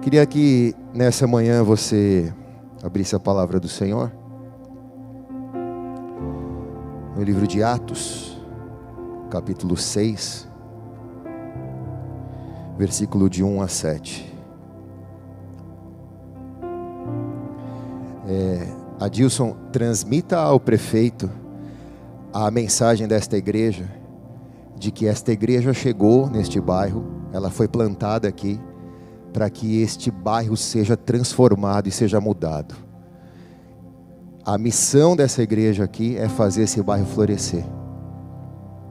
Queria que nessa manhã você abrisse a palavra do Senhor no livro de Atos, capítulo 6, versículo de 1 a 7. Adilson, transmita ao prefeito a mensagem desta igreja, de que esta igreja chegou neste bairro, ela foi plantada aqui, para que este bairro seja transformado e seja mudado. A missão dessa igreja aqui é fazer esse bairro florescer.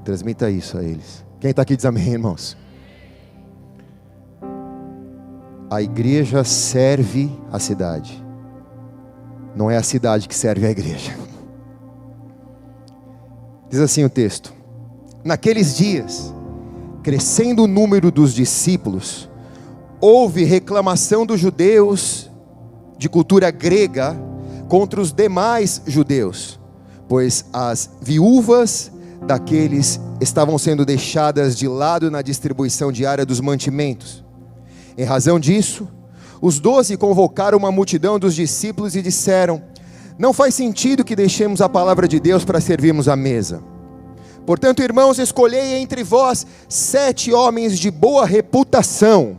Transmita isso a eles. Quem está aqui diz amém, irmãos. A igreja serve a cidade, não é a cidade que serve a igreja. Diz assim o texto: naqueles dias, crescendo o número dos discípulos, houve reclamação dos judeus de cultura grega contra os demais judeus, pois as viúvas daqueles estavam sendo deixadas de lado na distribuição diária dos mantimentos. Em razão disso, os 12 convocaram uma multidão dos discípulos e disseram: não faz sentido que deixemos a palavra de Deus para servirmos à mesa. Portanto, irmãos, escolhei entre vós 7 homens de boa reputação,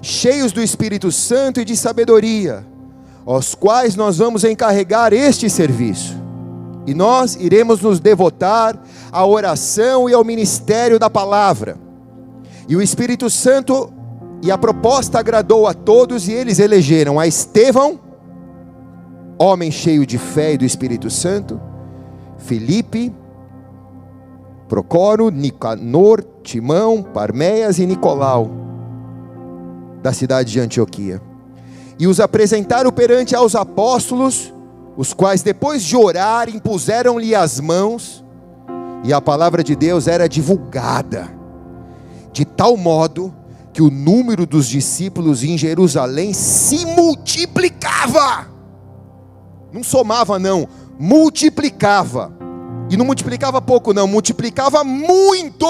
cheios do Espírito Santo e de sabedoria, aos quais nós vamos encarregar este serviço. E nós iremos nos devotar à oração e ao ministério da palavra. E o Espírito Santo e a proposta agradou a todos, e eles elegeram a Estevão, homem cheio de fé e do Espírito Santo, Filipe, Procoro, Nicanor, Timão, Parméias e Nicolau, da cidade de Antioquia. E os apresentaram perante aos apóstolos, os quais depois de orar, impuseram-lhe as mãos, e a palavra de Deus era divulgada, de tal modo que o número dos discípulos em Jerusalém se multiplicava. Não somava não, multiplicava. E não multiplicava pouco não, multiplicava muito.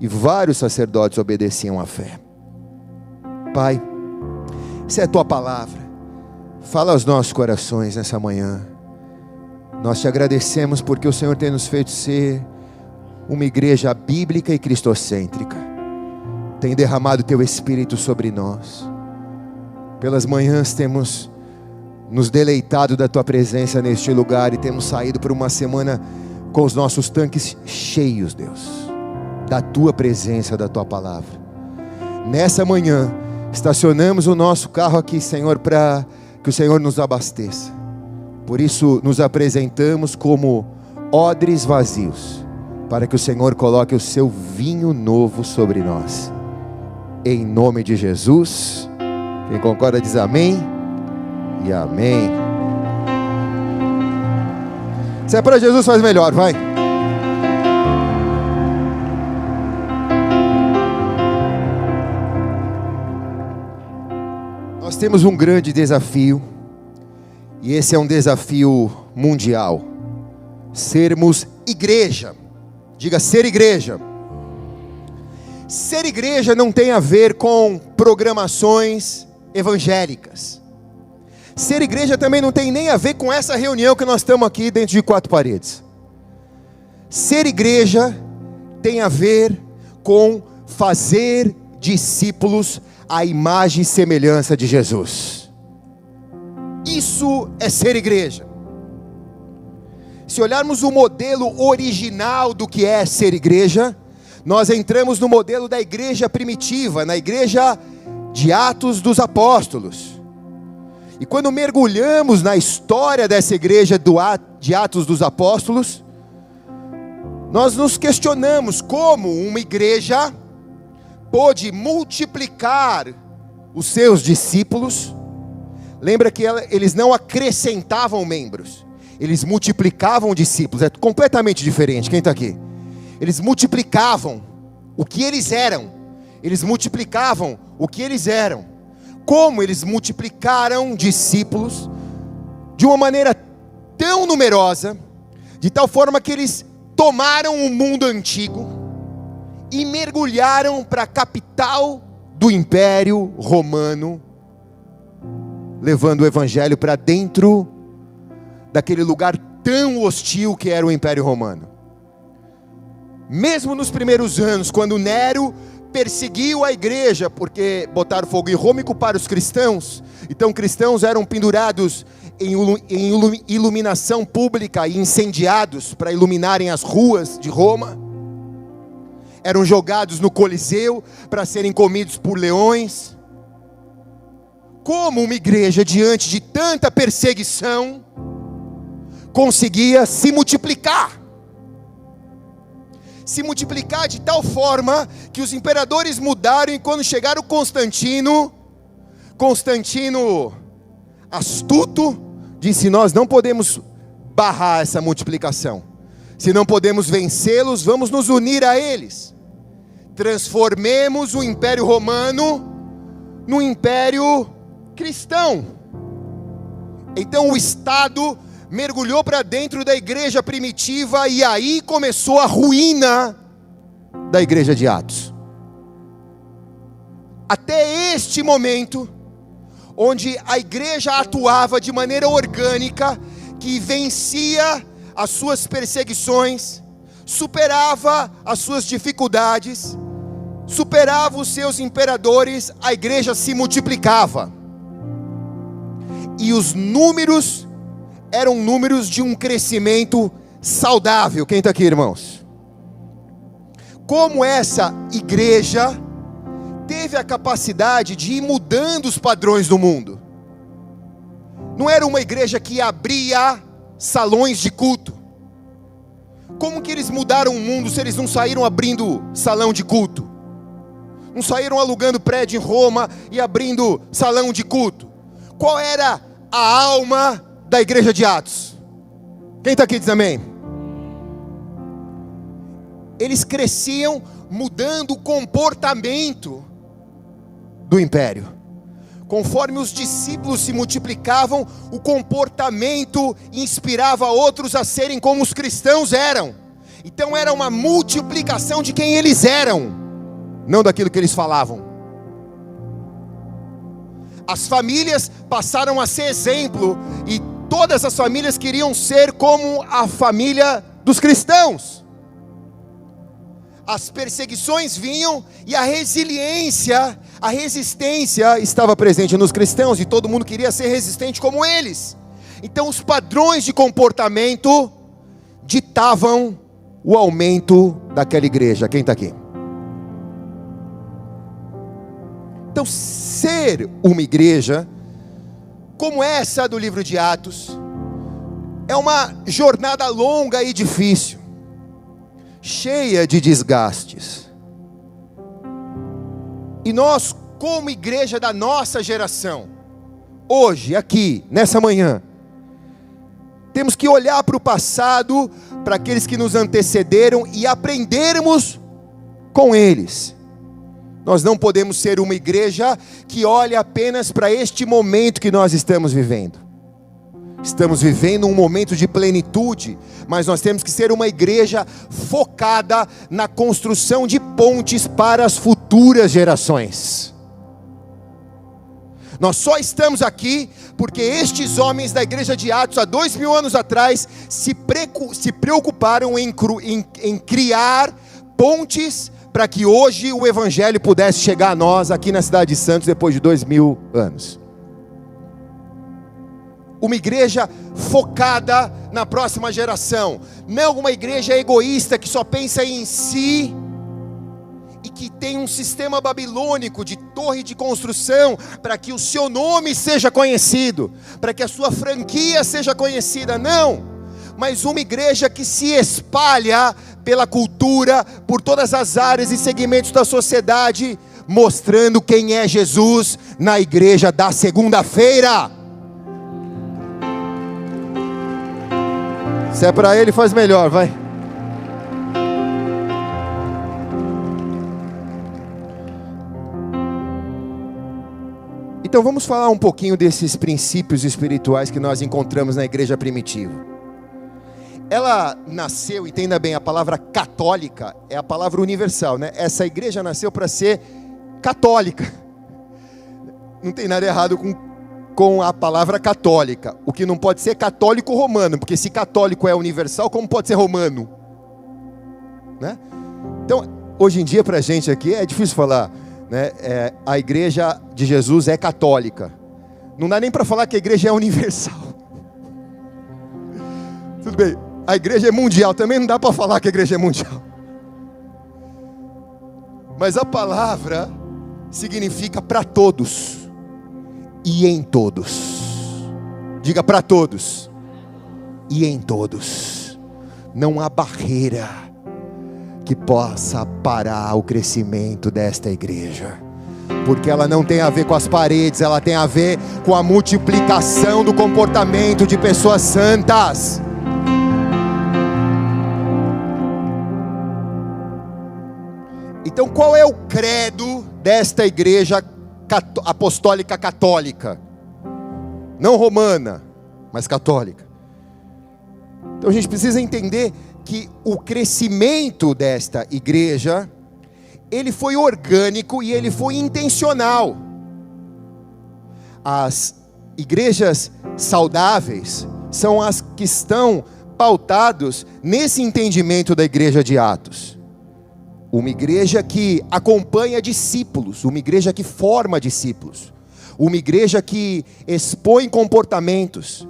E vários sacerdotes obedeciam à fé. Pai, essa é a tua palavra, fala aos nossos corações nessa manhã. Nós te agradecemos porque o Senhor tem nos feito ser uma igreja bíblica e cristocêntrica. Tem derramado teu Espírito sobre nós. Pelas manhãs temos nos deleitado da tua presença neste lugar, e temos saído por uma semana com os nossos tanques cheios, Deus, da tua presença, da tua palavra. Nessa manhã estacionamos o nosso carro aqui, Senhor, para que o Senhor nos abasteça. Por isso nos apresentamos como odres vazios, para que o Senhor coloque o seu vinho novo sobre nós. Em nome de Jesus. Quem concorda diz amém e amém. Se é para Jesus, faz melhor, vai. Nós temos um grande desafio, e esse é um desafio mundial: sermos igreja. Diga, ser igreja. Ser igreja não tem a ver com programações evangélicas. Ser igreja também não tem nem a ver com essa reunião que nós estamos aqui dentro de 4 paredes. Ser igreja tem a ver com fazer discípulos à imagem e semelhança de Jesus. Isso é ser igreja. Se olharmos o modelo original do que é ser igreja, nós entramos no modelo da igreja primitiva, na igreja de Atos dos Apóstolos. E quando mergulhamos na história dessa igreja de Atos dos Apóstolos, nós nos questionamos como uma igreja pôde multiplicar os seus discípulos. Lembra que eles não acrescentavam membros, eles multiplicavam discípulos. É completamente diferente. Quem está aqui? Eles multiplicavam o que eles eram. Eles multiplicavam o que eles eram. Como eles multiplicaram discípulos de uma maneira tão numerosa, de tal forma que eles tomaram o mundo antigo e mergulharam para a capital do Império Romano, levando o evangelho para dentro daquele lugar tão hostil que era o Império Romano. Mesmo nos primeiros anos, quando Nero perseguiu a igreja, porque botaram fogo em Roma e culparam os cristãos, então cristãos eram pendurados em iluminação pública e incendiados para iluminarem as ruas de Roma, eram jogados no Coliseu para serem comidos por leões. Como uma igreja, diante de tanta perseguição, conseguia se multiplicar de tal forma que os imperadores mudaram, e quando chegaram Constantino astuto, disse: nós não podemos barrar essa multiplicação, se não podemos vencê-los, vamos nos unir a eles, transformemos o Império Romano no Império Cristão. Então o Estado mergulhou para dentro da igreja primitiva, e aí começou a ruína da igreja de Atos. Até este momento, onde a igreja atuava de maneira orgânica, que vencia as suas perseguições, superava as suas dificuldades, superava os seus imperadores, a igreja se multiplicava. E os números eram números de um crescimento saudável. Quem está aqui, irmãos? Como essa igreja teve a capacidade de ir mudando os padrões do mundo. Não era uma igreja que abria salões de culto. Como que eles mudaram o mundo se eles não saíram abrindo salão de culto? Não saíram alugando prédio em Roma e abrindo salão de culto? Qual era a alma da igreja de Atos? Quem está aqui diz amém? Eles cresciam mudando o comportamento do império. Conforme os discípulos se multiplicavam, o comportamento inspirava outros a serem como os cristãos eram. Então era uma multiplicação de quem eles eram, não daquilo que eles falavam. As famílias passaram a ser exemplo, e todas as famílias queriam ser como a família dos cristãos. As perseguições vinham e a resistência estava presente nos cristãos, e todo mundo queria ser resistente como eles. Então os padrões de comportamento ditavam o aumento daquela igreja. Quem está aqui? Então, ser uma igreja como essa do livro de Atos é uma jornada longa e difícil, cheia de desgastes. E nós, como igreja da nossa geração, hoje, aqui, nessa manhã, temos que olhar para o passado, para aqueles que nos antecederam, e aprendermos com eles. Nós não podemos ser uma igreja que olha apenas para este momento que nós estamos vivendo. Estamos vivendo um momento de plenitude, mas nós temos que ser uma igreja focada na construção de pontes para as futuras gerações. Nós só estamos aqui porque estes homens da igreja de Atos, há 2000 anos atrás, se preocuparam em criar pontes para que hoje o evangelho pudesse chegar a nós aqui na cidade de Santos depois de 2000 anos. Uma igreja focada na próxima geração, não uma igreja egoísta que só pensa em si e que tem um sistema babilônico de torre de construção para que o seu nome seja conhecido, para que a sua franquia seja conhecida. Não, mas uma igreja que se espalha pela cultura, por todas as áreas e segmentos da sociedade, mostrando quem é Jesus na igreja da segunda-feira. Se é para ele, faz melhor, vai. Então vamos falar um pouquinho desses princípios espirituais que nós encontramos na igreja primitiva. ela nasceu, entenda bem, a palavra católica é a palavra universal, né? Essa igreja nasceu para ser católica. Não tem nada errado com a palavra católica. O que não pode ser católico romano, porque se católico é universal, como pode ser romano? Né? Então, hoje em dia, para a gente aqui, é difícil falar, né? A igreja de Jesus é católica. Não dá nem para falar que a igreja é universal. Tudo bem, a igreja é mundial, também não dá para falar que a igreja é mundial. Mas a palavra significa para todos e em todos. Diga para todos e em todos. Não há barreira que possa parar o crescimento desta igreja, porque ela não tem a ver com as paredes, ela tem a ver com a multiplicação do comportamento de pessoas santas. Então, qual é o credo desta igreja apostólica católica? Não romana, mas católica. Então a gente precisa entender que o crescimento desta igreja, ele foi orgânico e ele foi intencional. As igrejas saudáveis são as que estão pautadas nesse entendimento da igreja de Atos. Uma igreja que acompanha discípulos, uma igreja que forma discípulos, uma igreja que expõe comportamentos,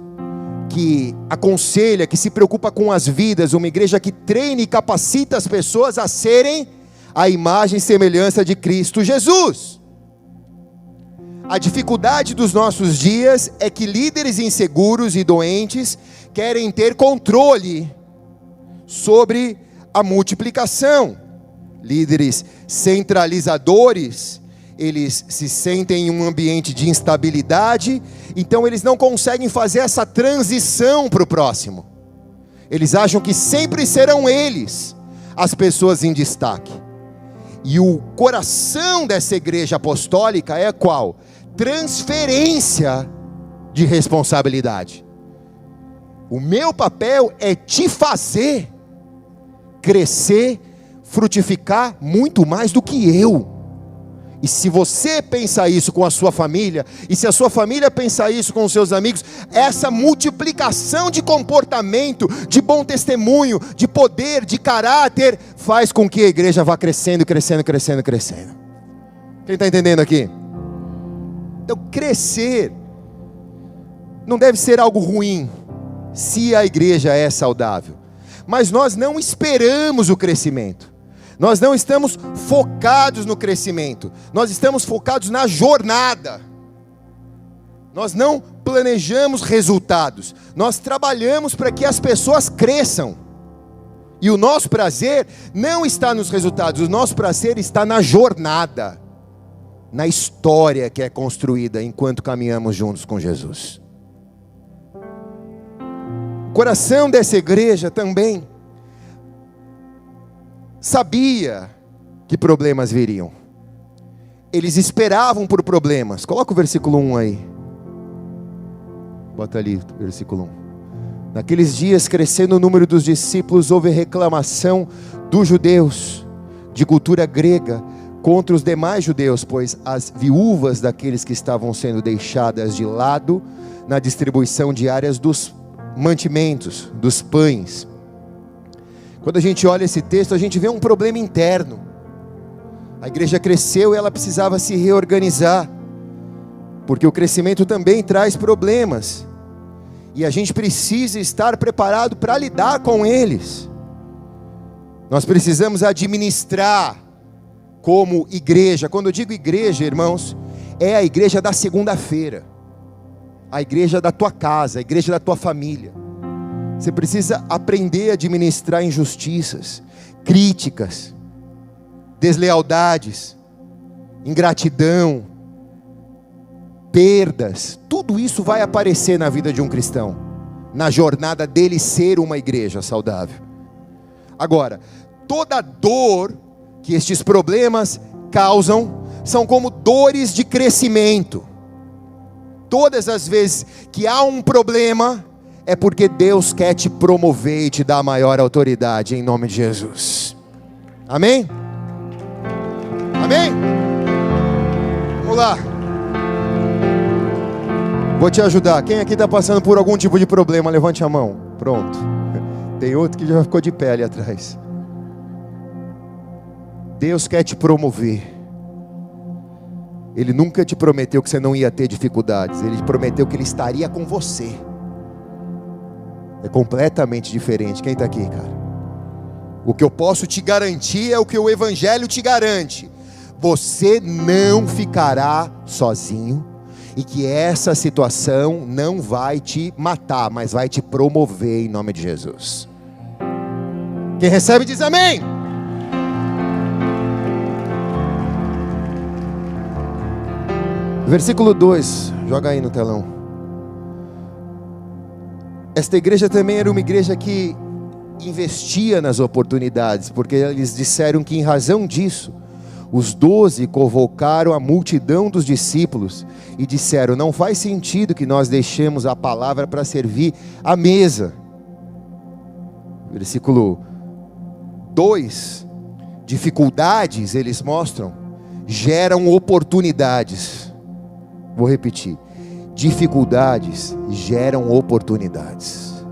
que aconselha, que se preocupa com as vidas, uma igreja que treina e capacita as pessoas a serem a imagem e semelhança de Cristo Jesus. A dificuldade dos nossos dias é que líderes inseguros e doentes querem ter controle sobre a multiplicação. Líderes centralizadores, eles se sentem em um ambiente de instabilidade, então eles não conseguem fazer essa transição para o próximo. Eles acham que sempre serão eles as pessoas em destaque. E o coração dessa igreja apostólica é qual? Transferência de responsabilidade. O meu papel é te fazer crescer, frutificar muito mais do que eu. E se você pensa isso com a sua família, e se a sua família pensar isso com os seus amigos, essa multiplicação de comportamento, de bom testemunho, de poder, de caráter, faz com que a igreja vá crescendo, crescendo, crescendo, crescendo. Quem está entendendo aqui? Então, crescer não deve ser algo ruim, se a igreja é saudável. Mas nós não esperamos o crescimento. Nós não estamos focados no crescimento. Nós estamos focados na jornada. Nós não planejamos resultados. Nós trabalhamos para que as pessoas cresçam. E o nosso prazer não está nos resultados. O nosso prazer está na jornada, na história que é construída enquanto caminhamos juntos com Jesus. O coração dessa igreja também sabia que problemas viriam. Eles esperavam por problemas. Coloca o versículo 1 aí. Bota ali o versículo 1. Naqueles dias, crescendo o número dos discípulos, houve reclamação dos judeus, de cultura grega, contra os demais judeus, pois as viúvas daqueles que estavam sendo deixadas de lado na distribuição diária dos mantimentos, dos pães. Quando a gente olha esse texto, a gente vê um problema interno. A igreja cresceu e ela precisava se reorganizar, porque o crescimento também traz problemas, e a gente precisa estar preparado para lidar com eles. Nós precisamos administrar como igreja. Quando eu digo igreja, irmãos, é a igreja da segunda-feira, a igreja da tua casa, a igreja da tua família. Você precisa aprender a administrar injustiças, críticas, deslealdades, ingratidão, perdas. Tudo isso vai aparecer na vida de um cristão, na jornada dele ser uma igreja saudável. Agora, toda dor que estes problemas causam são como dores de crescimento. Todas as vezes que há um problema, é porque Deus quer te promover e te dar maior autoridade, em nome de Jesus. Amém? Amém? Vamos lá. Vou te ajudar. Quem aqui está passando por algum tipo de problema, levante a mão. Pronto. Tem outro que já ficou de pé ali atrás. Deus quer te promover. Ele nunca te prometeu que você não ia ter dificuldades. Ele prometeu que Ele estaria com você. É completamente diferente. Quem está aqui, cara? O que eu posso te garantir é o que o Evangelho te garante. Você não ficará sozinho. E que essa situação não vai te matar, mas vai te promover em nome de Jesus. Quem recebe diz amém. Versículo 2, joga aí no telão. Esta igreja também era uma igreja que investia nas oportunidades, porque eles disseram que em razão disso, os 12 convocaram a multidão dos discípulos e disseram: não faz sentido que nós deixemos a palavra para servir à mesa. Versículo 2, dificuldades, eles mostram, geram oportunidades. Vou repetir, dificuldades geram oportunidades.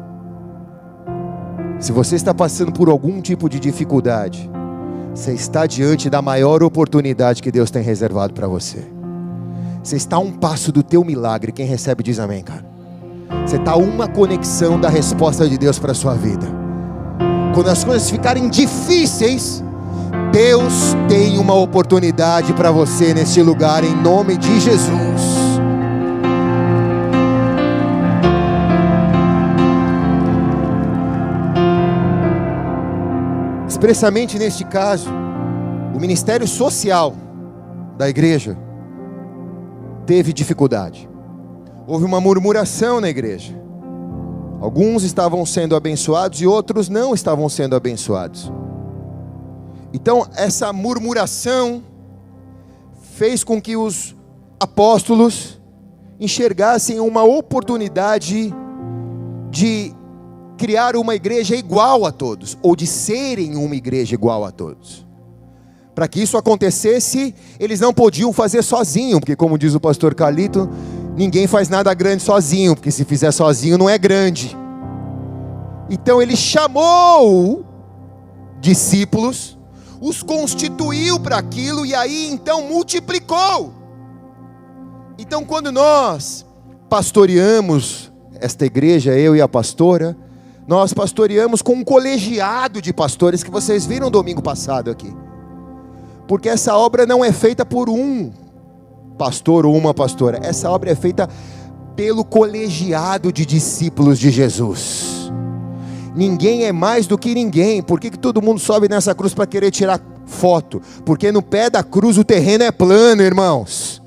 Se você está passando por algum tipo de dificuldade, você está diante da maior oportunidade que Deus tem reservado para você. Você está a um passo do teu milagre. Quem recebe diz amém, cara. Você está a uma conexão da resposta de Deus para a sua vida. Quando as coisas ficarem difíceis, Deus tem uma oportunidade para você neste lugar, em nome de Jesus. Expressamente neste caso, o ministério social da igreja teve dificuldade. Houve uma murmuração na igreja. Alguns estavam sendo abençoados e outros não estavam sendo abençoados. Então essa murmuração fez com que os apóstolos enxergassem uma oportunidade de criar uma igreja igual a todos, ou de serem uma igreja igual a todos. Para que isso acontecesse, eles não podiam fazer sozinho, porque como diz o pastor Carlito, ninguém faz nada grande sozinho, porque se fizer sozinho não é grande. Então ele chamou discípulos, os constituiu para aquilo, e aí então multiplicou. Então quando nós pastoreamos esta igreja, eu e a pastora, nós pastoreamos com um colegiado de pastores que vocês viram domingo passado aqui. Porque essa obra não é feita por um pastor ou uma pastora. Essa obra é feita pelo colegiado de discípulos de Jesus. Ninguém é mais do que ninguém. Por que todo mundo sobe nessa cruz para querer tirar foto? Porque no pé da cruz o terreno é plano, irmãos.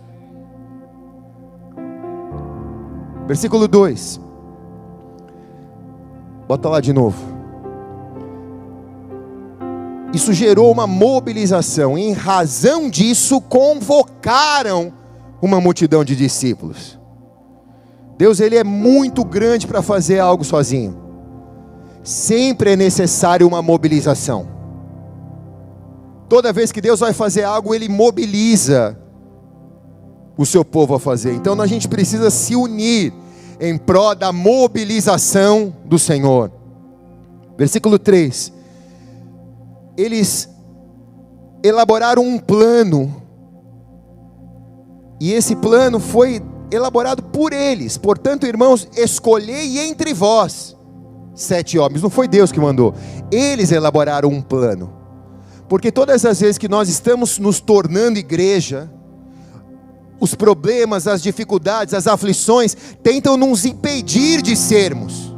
Versículo 2. Bota lá de novo. Isso gerou uma mobilização. Em razão disso, convocaram uma multidão de discípulos. Deus, Ele é muito grande para fazer algo sozinho. Sempre é necessário uma mobilização. Toda vez que Deus vai fazer algo, Ele mobiliza o seu povo a fazer. Então a gente precisa se unir em prol da mobilização do Senhor. Versículo 3. Eles elaboraram um plano, e esse plano foi elaborado por eles. Portanto, irmãos, escolhei entre vós 7 homens. Não foi Deus que mandou. Eles elaboraram um plano. Porque todas as vezes que nós estamos nos tornando igreja, os problemas, as dificuldades, as aflições tentam nos impedir de sermos.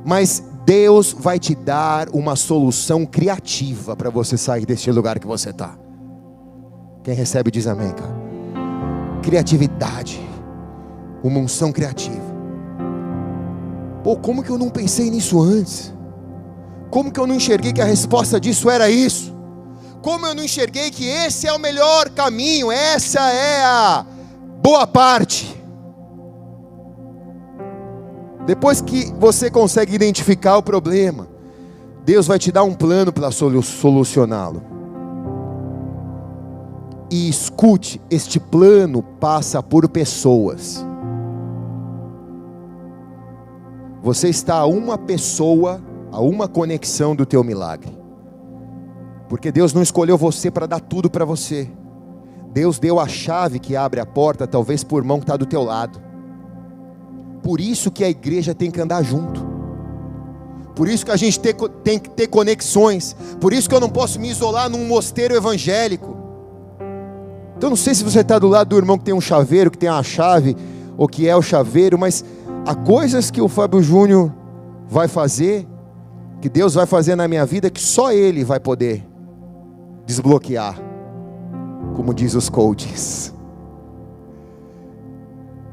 Mas Deus vai te dar uma solução criativa para você sair deste lugar que você está. Quem recebe diz amém, cara. Criatividade, uma unção criativa. Pô, como que eu não pensei nisso antes? Como que eu não enxerguei que a resposta disso era isso? Como eu não enxerguei que esse é o melhor caminho, essa é a boa parte. Depois que você consegue identificar o problema, Deus vai te dar um plano para solucioná-lo. E escute, este plano passa por pessoas. Você está a uma pessoa, a uma conexão do teu milagre. Porque Deus não escolheu você para dar tudo para você. Deus deu a chave que abre a porta, talvez por mão que está do teu lado. Por isso que a igreja tem que andar junto. Por isso que a gente tem que ter conexões. Por isso que eu não posso me isolar num mosteiro evangélico. Então não sei se você está do lado do irmão que tem um chaveiro, que tem uma chave, ou que é o chaveiro, mas há coisas que o Fábio Júnior vai fazer, que Deus vai fazer na minha vida, que só Ele vai poder desbloquear, como diz os coaches.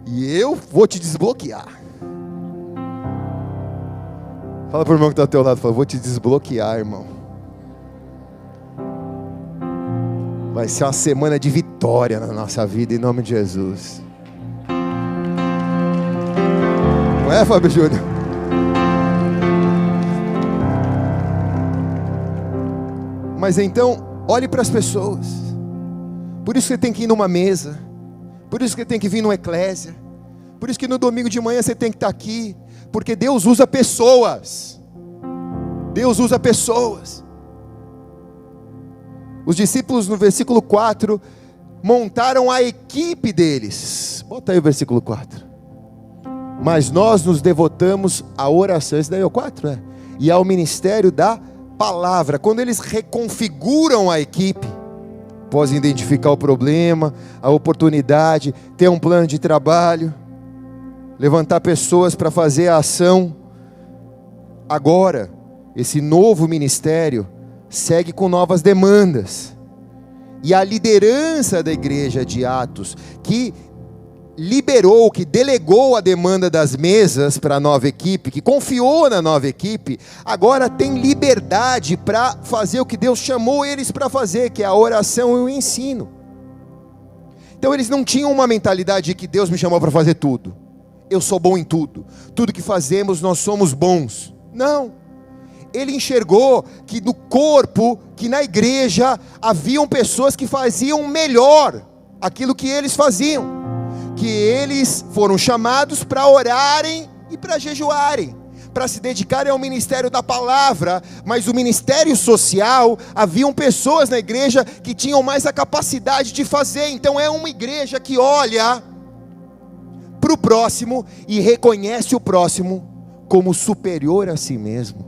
E eu vou te desbloquear. Fala para o irmão que está ao teu lado, fala, vou te desbloquear, irmão. Vai ser uma semana de vitória na nossa vida, em nome de Jesus. Não é, Fábio Júnior? Mas então, olhe para as pessoas. Por isso que você tem que ir numa mesa. Por isso que você tem que vir numa eclésia. Por isso que no domingo de manhã você tem que estar aqui. Porque Deus usa pessoas. Deus usa pessoas. Os discípulos no versículo 4 montaram a equipe deles. Bota aí o versículo 4. Mas nós nos devotamos à oração. Esse daí é o 4, né? E ao ministério da palavra. Quando eles reconfiguram a equipe, após identificar o problema, a oportunidade, ter um plano de trabalho, levantar pessoas para fazer a ação. Agora, esse novo ministério segue com novas demandas. E a liderança da igreja de Atos, que liberou, que delegou a demanda das mesas para a nova equipe, que confiou na nova equipe, agora tem liberdade para fazer o que Deus chamou eles para fazer, que é a oração e o ensino. Então eles não tinham uma mentalidade de que Deus me chamou para fazer tudo. Eu sou bom em tudo. Tudo que fazemos nós somos bons. Não. Ele enxergou que no corpo, que na igreja, haviam pessoas que faziam melhor aquilo que eles faziam. Que eles foram chamados para orarem e para jejuarem, para se dedicarem ao ministério da palavra. Mas o ministério social, haviam pessoas na igreja que tinham mais a capacidade de fazer. Então é uma igreja que olha para o próximo e reconhece o próximo como superior a si mesmo.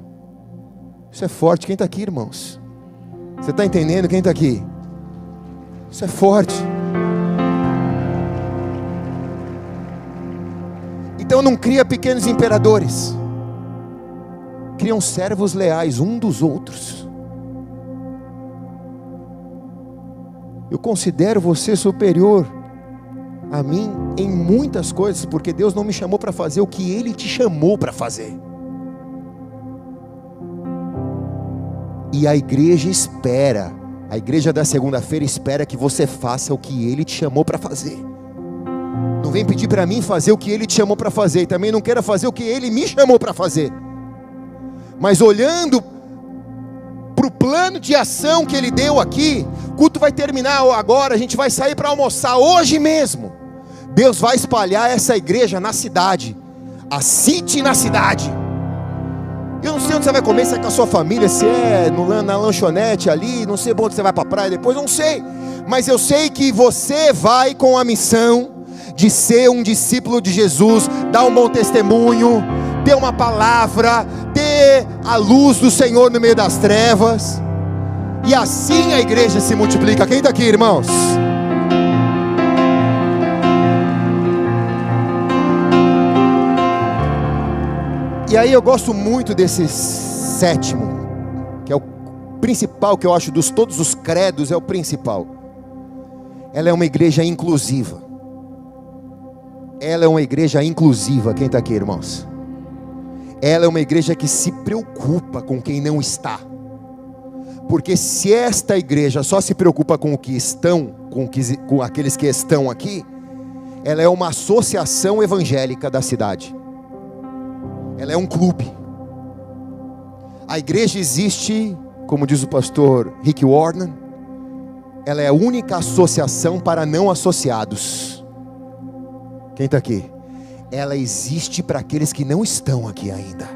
Isso é forte. Quem está aqui, irmãos? Você está entendendo? Quem está aqui? Isso é forte. Então não cria pequenos imperadores. Criam servos leais um dos outros. Eu considero você superior a mim em muitas coisas, porque Deus não me chamou para fazer o que Ele te chamou para fazer. E a igreja espera, a igreja da segunda-feira espera que você faça o que Ele te chamou para fazer. Não vem pedir para mim fazer o que Ele te chamou para fazer, e também não quero fazer o que Ele me chamou para fazer. Mas olhando para o plano de ação que Ele deu aqui, o culto vai terminar agora, a gente vai sair para almoçar hoje mesmo. Deus vai espalhar essa igreja na cidade, a City na cidade. Eu não sei onde você vai comer, se é com a sua família, se é na lanchonete ali, não sei onde você vai para a praia depois, não sei. Mas eu sei que você vai com a missão de ser um discípulo de Jesus, dar um bom testemunho, ter uma palavra, ter a luz do Senhor no meio das trevas. E assim a igreja se multiplica. Quem está aqui, irmãos? E aí eu gosto muito desse sétimo, que é o principal, que eu acho dos todos os credos, é o principal. Ela é uma igreja inclusiva. Ela é uma igreja inclusiva. Quem está aqui, irmãos? Ela é uma igreja que se preocupa com quem não está. Porque se esta igreja só se preocupa com o que estão, com aqueles que estão aqui, ela é uma associação evangélica da cidade. ela é um clube. A igreja existe, como diz o pastor Rick Warren, ela é a única associação para não associados. Quem está aqui? Ela existe para aqueles que não estão aqui ainda.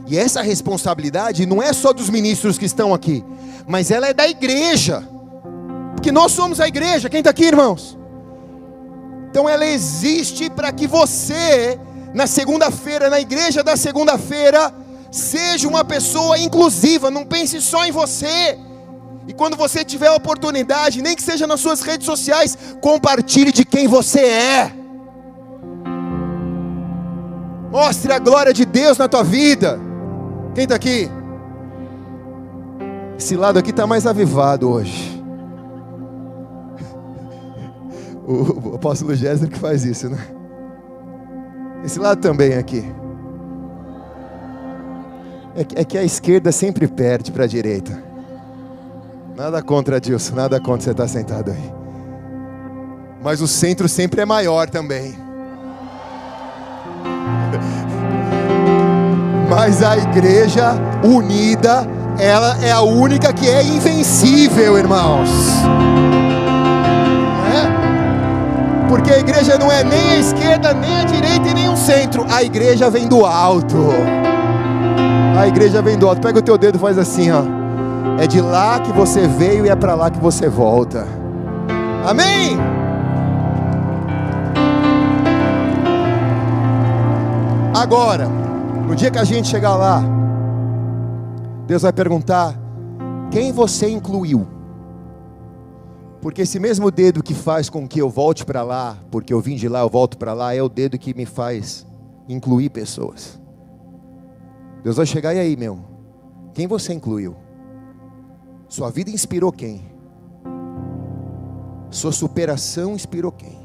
E essa responsabilidade não é só dos ministros que estão aqui, mas ela é da igreja, porque nós somos a igreja. Quem está aqui, irmãos? Então ela existe para que você, na segunda-feira, na igreja da segunda-feira, seja uma pessoa inclusiva. Não pense só em você. E quando você tiver a oportunidade, nem que seja nas suas redes sociais, compartilhe de quem você é. Mostre a glória de Deus na tua vida. Quem está aqui? Esse lado aqui está mais avivado hoje. O apóstolo Géser que faz isso, né? Esse lado também aqui. É que a esquerda sempre perde para a direita. Nada contra, Dilson, nada contra você estar sentado aí. Mas o centro sempre é maior também. Mas a igreja unida, ela é a única que é invencível, irmãos. Porque a igreja não é nem a esquerda, nem a direita e nem o centro. A igreja vem do alto. A igreja vem do alto. Pega o teu dedo e faz assim, ó. É de lá que você veio e é para lá que você volta. Amém? Agora, no dia que a gente chegar lá, Deus vai perguntar: quem você incluiu? Porque esse mesmo dedo que faz com que eu volte para lá, porque eu vim de lá, eu volto para lá, é o dedo que me faz incluir pessoas. Deus vai chegar: e aí, meu? Quem você incluiu? Sua vida inspirou quem? Sua superação inspirou quem?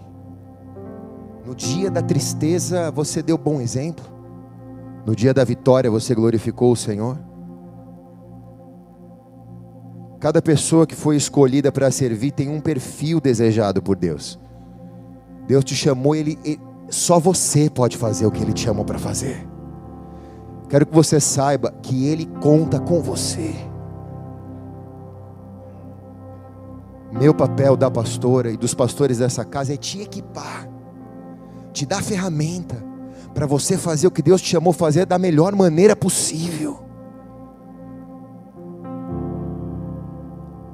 No dia da tristeza você deu bom exemplo? No dia da vitória você glorificou o Senhor? Cada pessoa que foi escolhida para servir tem um perfil desejado por Deus. Deus te chamou, só você pode fazer o que Ele te chamou para fazer. Quero que você saiba que Ele conta com você. Meu papel da pastora e dos pastores dessa casa é te equipar, te dar ferramenta para você fazer o que Deus te chamou a fazer da melhor maneira possível.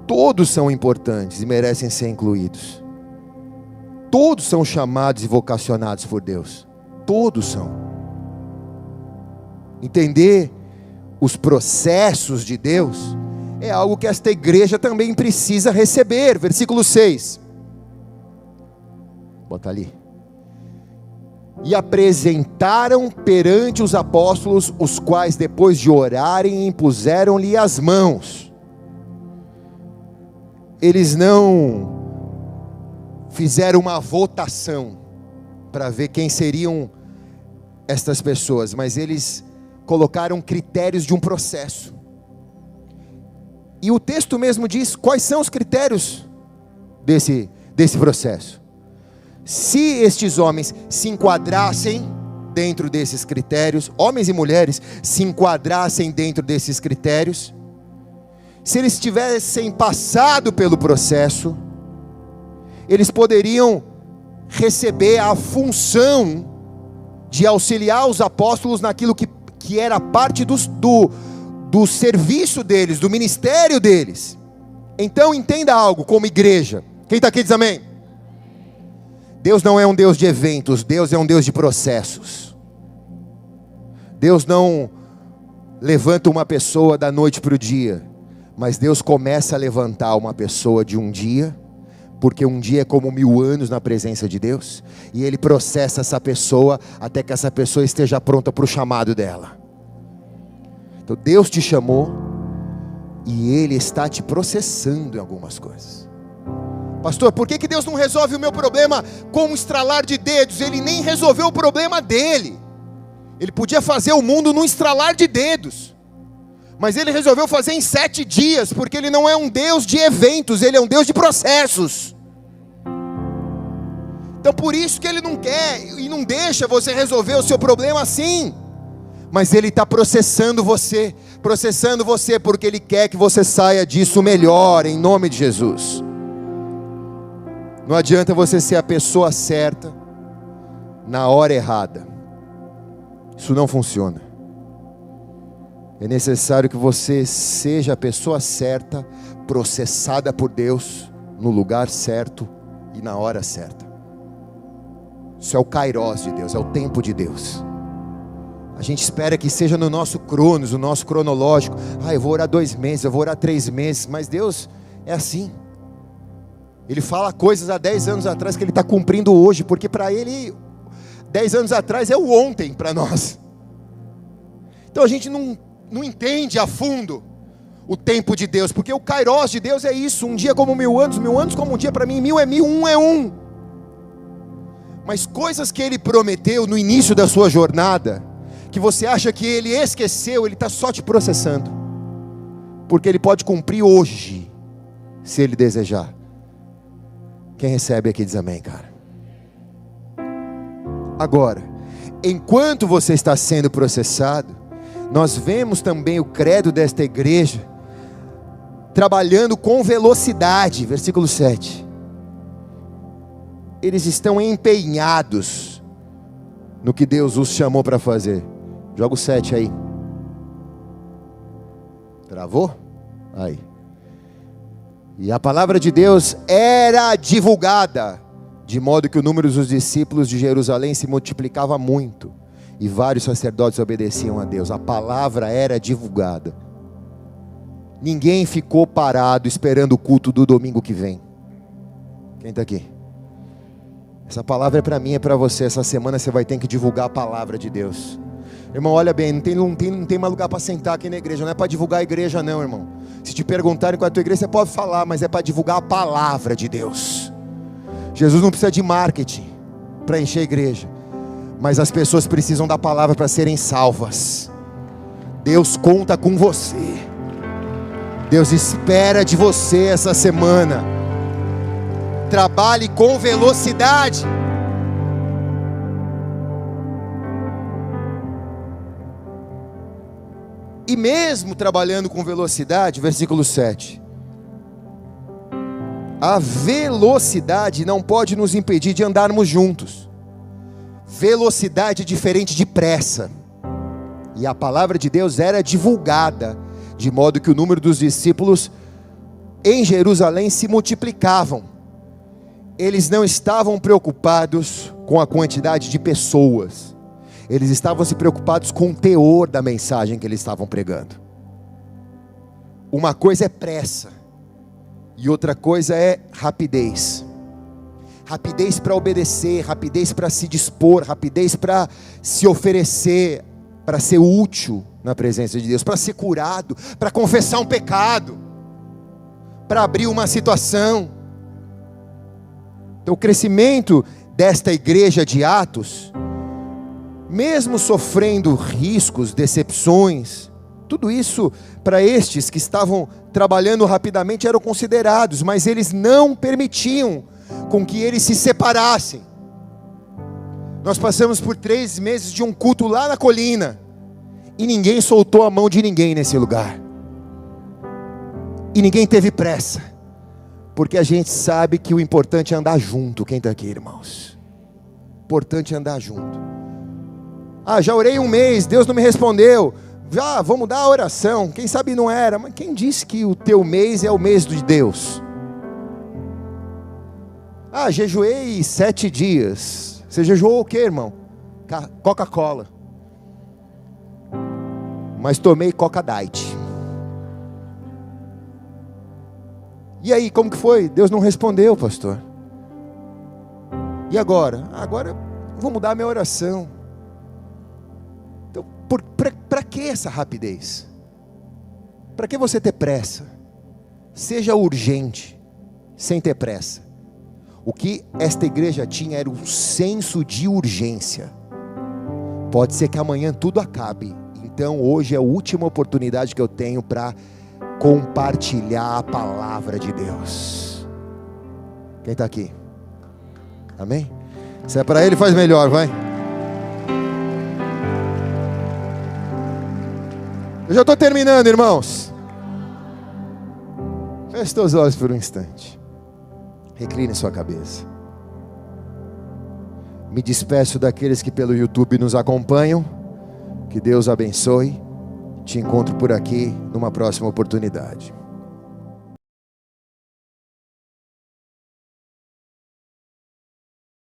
Todos são importantes e merecem ser incluídos. Todos são chamados e vocacionados por Deus. Todos são. Entender os processos de Deus é algo que esta igreja também precisa receber. Versículo 6. Bota ali. E apresentaram perante os apóstolos, os quais depois de orarem impuseram-lhe as mãos. Eles não fizeram uma votação para ver quem seriam estas pessoas, mas eles colocaram critérios de um processo. E o texto mesmo diz quais são os critérios desse processo. Se estes homens se enquadrassem dentro desses critérios, homens e mulheres se enquadrassem dentro desses critérios, se eles tivessem passado pelo processo, eles poderiam receber a função de auxiliar os apóstolos naquilo que era parte do serviço deles, do ministério deles. Então entenda algo como igreja. Quem está aqui diz amém? Deus não é um Deus de eventos, Deus é um Deus de processos. Deus não levanta uma pessoa da noite para o dia, mas Deus começa a levantar uma pessoa de um dia, porque um dia é como 1000 anos na presença de Deus, e Ele processa essa pessoa até que essa pessoa esteja pronta para o chamado dela. Então Deus te chamou e Ele está te processando em algumas coisas. Pastor, por que Deus não resolve o meu problema com um estralar de dedos? Ele nem resolveu o problema dele. Ele podia fazer o mundo num estralar de dedos, mas Ele resolveu fazer em 7 dias, porque Ele não é um Deus de eventos, Ele é um Deus de processos. Então por isso que Ele não quer e não deixa você resolver o seu problema assim. Mas Ele está processando você, porque Ele quer que você saia disso melhor, em nome de Jesus. Não adianta você ser a pessoa certa, na hora errada. Isso não funciona. É necessário que você seja a pessoa certa, processada por Deus, no lugar certo e na hora certa. Isso é o Kairos de Deus, é o tempo de Deus. A gente espera que seja no nosso cronos, no nosso cronológico. Eu vou orar 2 meses, eu vou orar 3 meses. Mas Deus é assim. Ele fala coisas há 10 anos atrás que Ele está cumprindo hoje, porque para Ele, 10 anos atrás é o ontem para nós. Então a gente não entende a fundo o tempo de Deus, porque o Kairos de Deus é isso, um dia como 1000 anos como um dia para mim, 1000 é 1000, 1 é 1. Mas coisas que Ele prometeu no início da sua jornada, que você acha que Ele esqueceu, Ele está só te processando, porque Ele pode cumprir hoje, se Ele desejar. Quem recebe aqui diz amém, cara. Agora, enquanto você está sendo processado, nós vemos também o credo desta igreja trabalhando com velocidade, versículo 7. Eles estão empenhados no que Deus os chamou para fazer. Joga o 7 aí. Travou? Aí. E a palavra de Deus era divulgada, de modo que o número dos discípulos de Jerusalém se multiplicava muito, e vários sacerdotes obedeciam a Deus. A palavra era divulgada. Ninguém ficou parado esperando o culto do domingo que vem. Quem está aqui? Essa palavra é para mim, é para você. Essa semana você vai ter que divulgar a palavra de Deus. Irmão, olha bem, não tem mais lugar para sentar aqui na igreja. Não é para divulgar a igreja não, irmão. Se te perguntarem qual é a tua igreja, você pode falar, mas é para divulgar a palavra de Deus. Jesus não precisa de marketing para encher a igreja, mas as pessoas precisam da palavra para serem salvas. Deus conta com você. Deus espera de você essa semana. Trabalhe com velocidade. E mesmo trabalhando com velocidade, versículo 7. A velocidade não pode nos impedir de andarmos juntos. Velocidade é diferente de pressa. E a palavra de Deus era divulgada, de modo que o número dos discípulos em Jerusalém se multiplicavam. Eles não estavam preocupados com a quantidade de pessoas. Eles estavam se preocupados com o teor da mensagem que eles estavam pregando. Uma coisa é pressa, e outra coisa é rapidez. Rapidez para obedecer, rapidez para se dispor, rapidez para se oferecer, para ser útil na presença de Deus, para ser curado, para confessar um pecado, para abrir uma situação. Então o crescimento desta igreja de Atos, mesmo sofrendo riscos, decepções, tudo isso para estes que estavam trabalhando rapidamente eram considerados, mas eles não permitiam com que eles se separassem. Nós passamos por 3 meses de um culto lá na colina, e ninguém soltou a mão de ninguém nesse lugar, e ninguém teve pressa, porque a gente sabe que o importante é andar junto. Quem está aqui, irmãos? O importante é andar junto. Já orei 1 mês, Deus não me respondeu. Vou mudar a oração. Quem sabe não era, mas quem disse que o teu mês é o mês de Deus? Jejuei 7 dias. Você jejuou o que, irmão? Coca-Cola. Mas tomei Coca Diet. E aí, como que foi? Deus não respondeu, pastor. E agora? Agora eu vou mudar a minha oração. Então, para que essa rapidez? Para que você ter pressa? Seja urgente, sem ter pressa. O que esta igreja tinha era um senso de urgência. Pode ser que amanhã tudo acabe. Então hoje é a última oportunidade que eu tenho para compartilhar a palavra de Deus. Quem está aqui? Amém? Se é para Ele, faz melhor, vai. Eu já estou terminando, irmãos. Feche seus olhos por um instante. Recline sua cabeça. Me despeço daqueles que pelo YouTube nos acompanham. Que Deus abençoe. Te encontro por aqui numa próxima oportunidade.